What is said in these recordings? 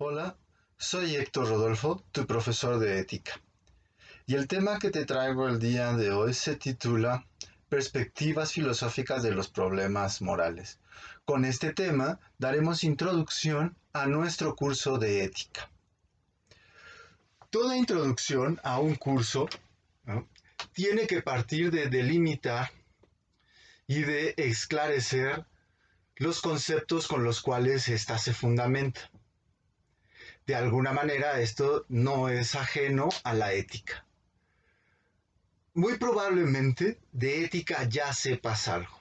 Hola, soy Héctor Rodolfo, tu profesor de ética. Y el tema que te traigo el día de hoy se titula Perspectivas filosóficas de los problemas morales. Con este tema daremos introducción a nuestro curso de ética. Toda introducción a un curso, ¿no?, tiene que partir de delimitar y de esclarecer los conceptos con los cuales ésta se fundamenta. De alguna manera esto no es ajeno a la ética. Muy probablemente de ética ya sepas algo.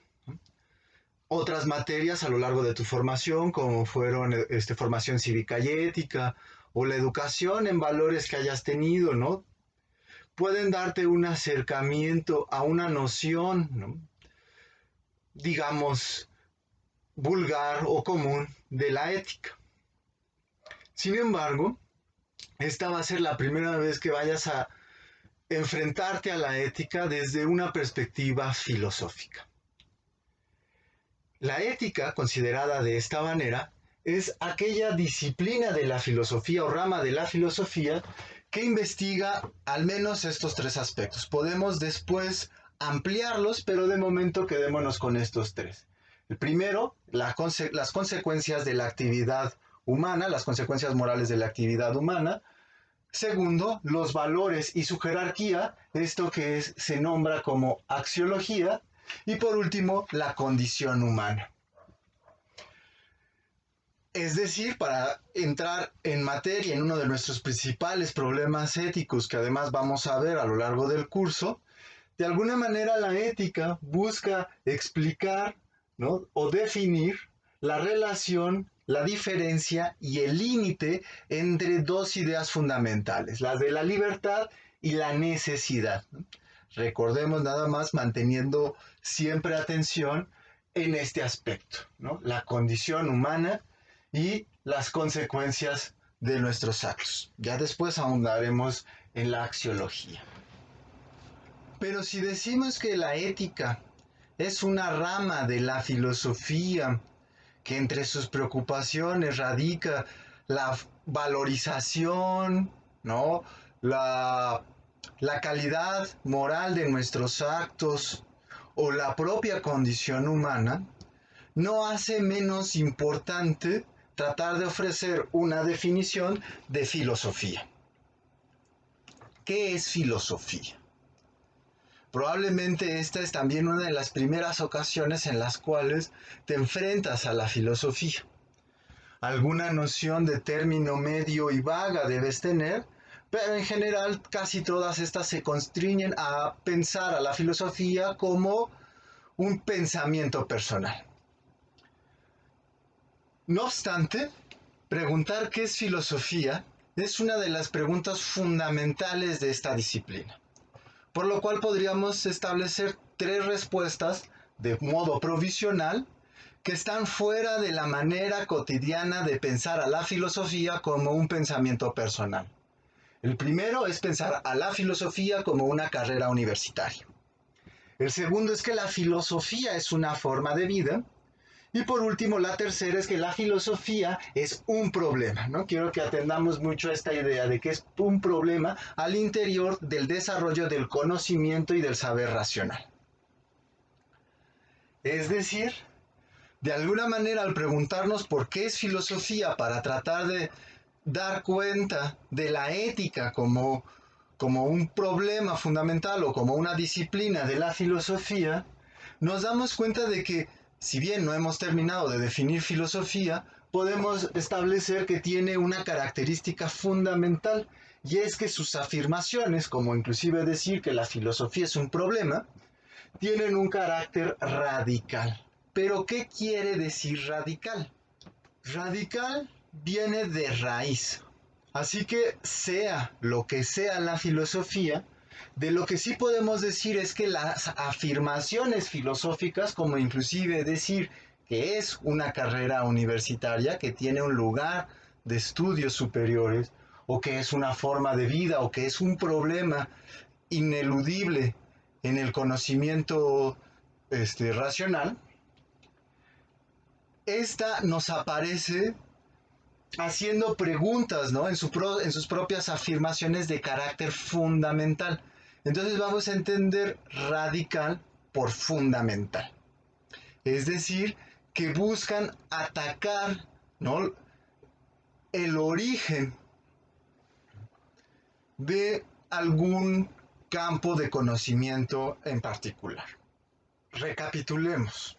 Otras materias a lo largo de tu formación, como fueron formación cívica y ética, o la educación en valores que hayas tenido, ¿no?, pueden darte un acercamiento a una noción, ¿no?, digamos, vulgar o común de la ética. Sin embargo, esta va a ser la primera vez que vayas a enfrentarte a la ética desde una perspectiva filosófica. La ética, considerada de esta manera, es aquella disciplina de la filosofía o rama de la filosofía que investiga al menos estos tres aspectos. Podemos después ampliarlos, pero de momento quedémonos con estos tres. El primero, las consecuencias de la actividad humana, las consecuencias morales de la actividad humana. Segundo, los valores y su jerarquía, esto que se nombra como axiología. Y por último, la condición humana. Es decir, para entrar en materia en uno de nuestros principales problemas éticos que además vamos a ver a lo largo del curso, de alguna manera la ética busca explicar, ¿no?, o definir la relación, la diferencia y el límite entre dos ideas fundamentales, las de la libertad y la necesidad. Recordemos nada más manteniendo siempre atención en este aspecto, ¿no?, la condición humana y las consecuencias de nuestros actos. Ya después ahondaremos en la axiología. Pero si decimos que la ética es una rama de la filosofía que entre sus preocupaciones radica la valorización, ¿no?, la calidad moral de nuestros actos o la propia condición humana, no hace menos importante tratar de ofrecer una definición de filosofía. ¿Qué es filosofía? Probablemente esta es también una de las primeras ocasiones en las cuales te enfrentas a la filosofía. Alguna noción de término medio y vaga debes tener, pero en general casi todas estas se constriñen a pensar a la filosofía como un pensamiento personal. No obstante, preguntar qué es filosofía es una de las preguntas fundamentales de esta disciplina, por lo cual podríamos establecer tres respuestas de modo provisional que están fuera de la manera cotidiana de pensar a la filosofía como un pensamiento personal. El primero es pensar a la filosofía como una carrera universitaria. El segundo es que la filosofía es una forma de vida. Y por último, la tercera es que la filosofía es un problema, ¿no? Quiero que atendamos mucho a esta idea de que es un problema al interior del desarrollo del conocimiento y del saber racional. Es decir, de alguna manera, al preguntarnos por qué es filosofía para tratar de dar cuenta de la ética como un problema fundamental o como una disciplina de la filosofía, nos damos cuenta de que, si bien no hemos terminado de definir filosofía, podemos establecer que tiene una característica fundamental, y es que sus afirmaciones, como inclusive decir que la filosofía es un problema, tienen un carácter radical. ¿Pero qué quiere decir radical? Radical viene de raíz. Así que sea lo que sea la filosofía, de lo que sí podemos decir es que las afirmaciones filosóficas, como inclusive decir que es una carrera universitaria, que tiene un lugar de estudios superiores, o que es una forma de vida, o que es un problema ineludible en el conocimiento racional, esta nos aparece haciendo preguntas, ¿no? En sus propias afirmaciones de carácter fundamental. Entonces vamos a entender radical por fundamental. Es decir, que buscan atacar, ¿no?, el origen de algún campo de conocimiento en particular. Recapitulemos.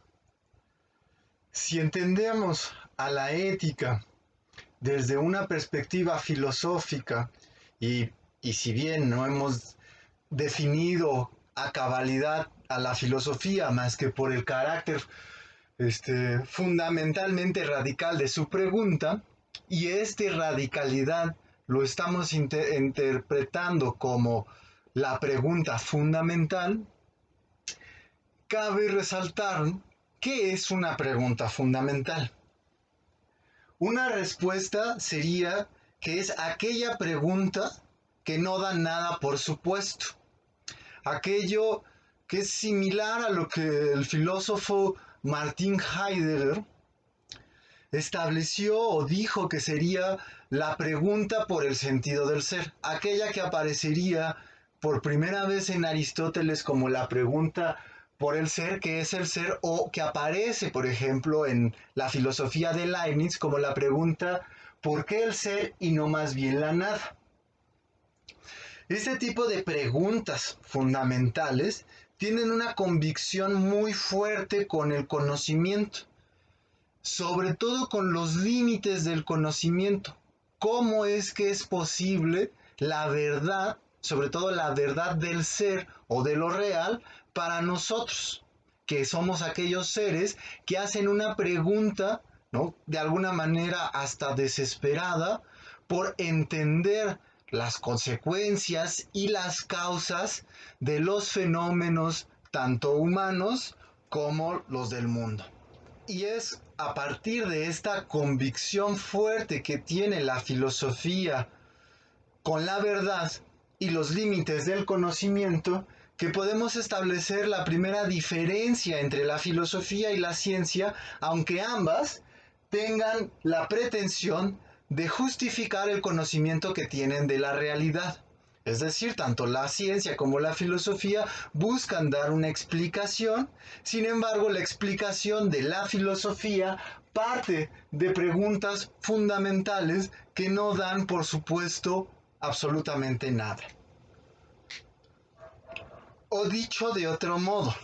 Si entendemos a la ética desde una perspectiva filosófica y si bien no hemos definido a cabalidad a la filosofía más que por el carácter fundamentalmente radical de su pregunta, y radicalidad lo estamos interpretando como la pregunta fundamental, cabe resaltar qué es una pregunta fundamental. Una respuesta sería que es aquella pregunta que no da nada por supuesto, aquello que es similar a lo que el filósofo Martin Heidegger estableció o dijo que sería la pregunta por el sentido del ser, aquella que aparecería por primera vez en Aristóteles como la pregunta por el ser, que es el ser, o que aparece, por ejemplo, en la filosofía de Leibniz como la pregunta ¿por qué el ser y no más bien la nada? Este tipo de preguntas fundamentales tienen una convicción muy fuerte con el conocimiento, sobre todo con los límites del conocimiento. ¿Cómo es que es posible la verdad, sobre todo la verdad del ser o de lo real, para nosotros, que somos aquellos seres que hacen una pregunta, ¿no?, de alguna manera hasta desesperada, por entender las consecuencias y las causas de los fenómenos tanto humanos como los del mundo? Y es a partir de esta convicción fuerte que tiene la filosofía con la verdad y los límites del conocimiento que podemos establecer la primera diferencia entre la filosofía y la ciencia, aunque ambas tengan la pretensión de justificar el conocimiento que tienen de la realidad. Es decir, tanto la ciencia como la filosofía buscan dar una explicación, sin embargo, la explicación de la filosofía parte de preguntas fundamentales que no dan, por supuesto, absolutamente nada. O dicho de otro modo,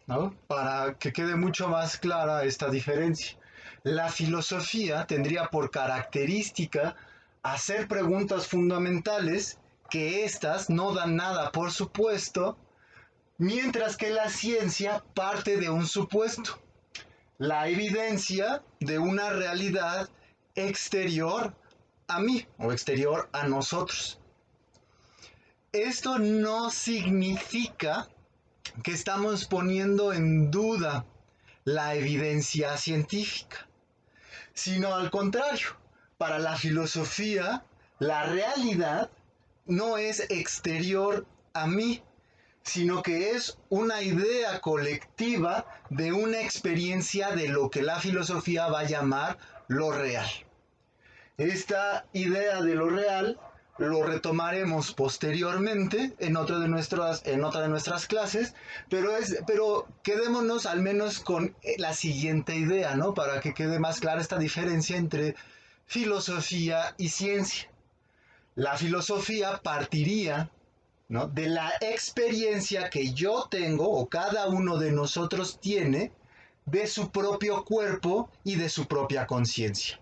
¿no?, para que quede mucho más clara esta diferencia, la filosofía tendría por característica hacer preguntas fundamentales que éstas no dan nada por supuesto, mientras que la ciencia parte de un supuesto, la evidencia de una realidad exterior a mí o exterior a nosotros. Esto no significa que estamos poniendo en duda la evidencia científica, sino al contrario, para la filosofía, la realidad no es exterior a mí, sino que es una idea colectiva de una experiencia de lo que la filosofía va a llamar lo real. Esta idea de lo real lo retomaremos posteriormente en otra de nuestras clases, pero quedémonos al menos con la siguiente idea, ¿no?, para que quede más clara esta diferencia entre filosofía y ciencia. La filosofía partiría, ¿no?, de la experiencia que yo tengo o cada uno de nosotros tiene de su propio cuerpo y de su propia conciencia.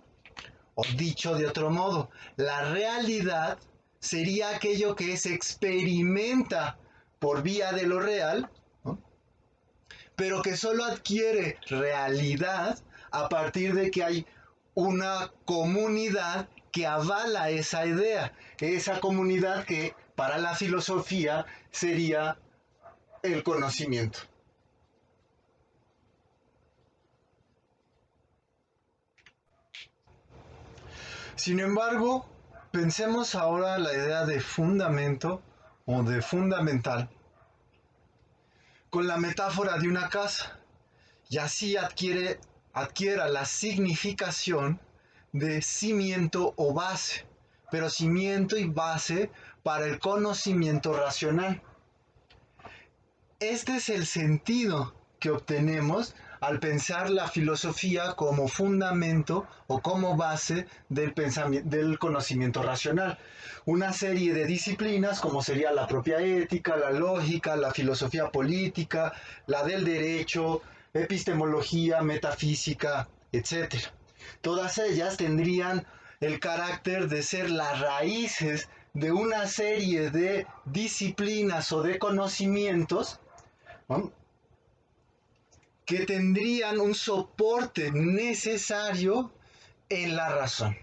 O dicho de otro modo, la realidad sería aquello que se experimenta por vía de lo real, ¿no?, pero que solo adquiere realidad a partir de que hay una comunidad que avala esa idea, esa comunidad que para la filosofía sería el conocimiento. Sin embargo, pensemos ahora la idea de fundamento o de fundamental con la metáfora de una casa, y así adquiera la significación de cimiento o base, pero cimiento y base para el conocimiento racional. Este es el sentido que obtenemos al pensar la filosofía como fundamento o como base del conocimiento racional. Una serie de disciplinas como sería la propia ética, la lógica, la filosofía política, la del derecho, epistemología, metafísica, etc. Todas ellas tendrían el carácter de ser las raíces de una serie de disciplinas o de conocimientos, ¿no?, que tendrían un soporte necesario en la razón.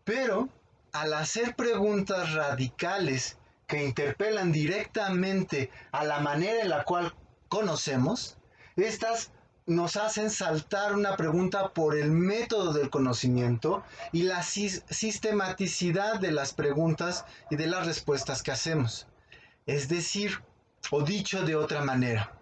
Pero al hacer preguntas radicales que interpelan directamente a la manera en la cual conocemos, estas nos hacen saltar una pregunta por el método del conocimiento y la sistematicidad de las preguntas y de las respuestas que hacemos. Es decir, o dicho de otra manera,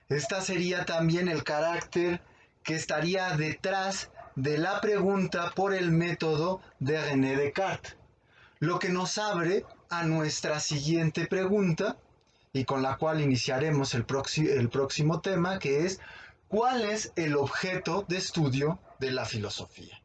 esta sería también el carácter que estaría detrás de la pregunta por el método de René Descartes, lo que nos abre a nuestra siguiente pregunta y con la cual iniciaremos el próximo tema, que es ¿cuál es el objeto de estudio de la filosofía?